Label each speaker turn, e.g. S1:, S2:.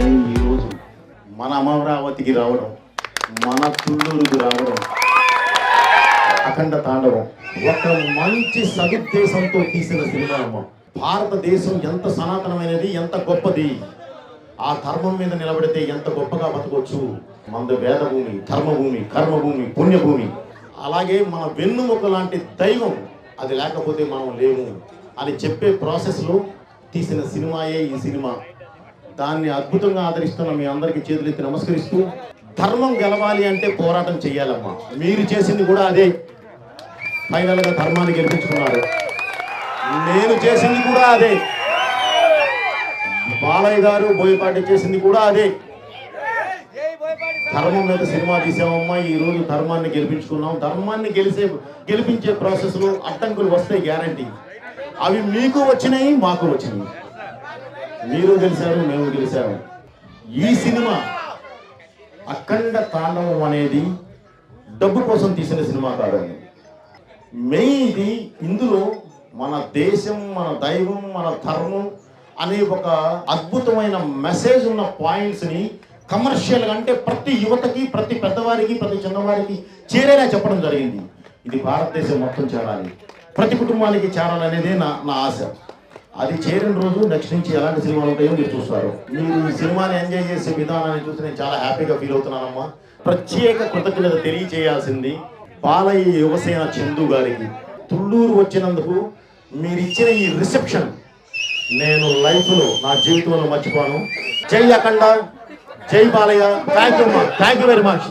S1: నేను ఈరోజు మన అమరావతికి రావడం, మన తుళ్ళూరుకి రావడం, అఖండ తాండవం ఒక మంచి సదుద్దేశంతో తీసిన సినిమా అమ్మ. భారతదేశం ఎంత సనాతనమైనది, ఎంత గొప్పది, ఆ ధర్మం మీద నిలబడితే ఎంత గొప్పగా బతకొచ్చు. మనది వేదభూమి, ధర్మభూమి, కర్మభూమి, పుణ్యభూమి. అలాగే మన వెన్నుముక లాంటి దైవం, అది లేకపోతే మనం లేము అని చెప్పే ప్రాసెస్లో తీసిన సినిమాయే ఈ సినిమా. దాన్ని అద్భుతంగా ఆదరిస్తున్న మీ అందరికీ చేతులెత్తి నమస్కరిస్తూ, ధర్మం గెలవాలి అంటే పోరాటం చెయ్యాలమ్మా. మీరు చేసింది కూడా అదే. ఫైనల్గా ధర్మాన్ని గెలిపించుకున్నారు. నేను చేసింది కూడా అదే. బాలయ్య గారు, బోయపాటి చేసింది కూడా అదే. ధర్మం మీద సినిమా తీసామమ్మా. ఈ రోజు ధర్మాన్ని గెలిపించుకున్నాం. ధర్మాన్ని గెలిపించే ప్రాసెస్లో అడ్డంకులు వస్తాయి, గ్యారంటీ. అవి మీకు వచ్చినాయి, మాకు వచ్చినాయి. మీరు గెలిచారు, మేము గెలిచాము. ఈ సినిమా అఖండ తాండవం అనేది డబ్బు కోసం తీసిన సినిమా కాదండి. మెయిన్ ఇది, ఇందులో మన దేశం, మన దైవం, మన ధర్మం అనే ఒక అద్భుతమైన మెసేజ్ ఉన్న పాయింట్స్ని కమర్షియల్గా, అంటే ప్రతి యువతకి, ప్రతి పెద్దవారికి, ప్రతి చిన్నవారికి చేరేలా చెప్పడం జరిగింది. ఇది భారతదేశం మొత్తం చేరాలి, ప్రతి కుటుంబానికి చేరాలనేదే నా ఆశ. అది చేరిన రోజు నెక్స్ట్ నుంచి ఎలాంటి సినిమాలు ఉంటాయో మీరు చూస్తారు. మీరు ఈ సినిమాని ఎంజాయ్ చేసే విధానాన్ని చూసి నేను చాలా హ్యాపీగా ఫీల్ అవుతున్నానమ్మా. ప్రత్యేక కృతజ్ఞత తెలియజేయాల్సింది బాలయ్య యువసేన చందు గారికి. తుళ్ళూరు వచ్చినందుకు మీరు ఇచ్చిన ఈ రిసెప్షన్ నేను లైఫ్లో, నా జీవితంలో మర్చిపోను. జై అఖండ, జై Balayya. Thank you very much.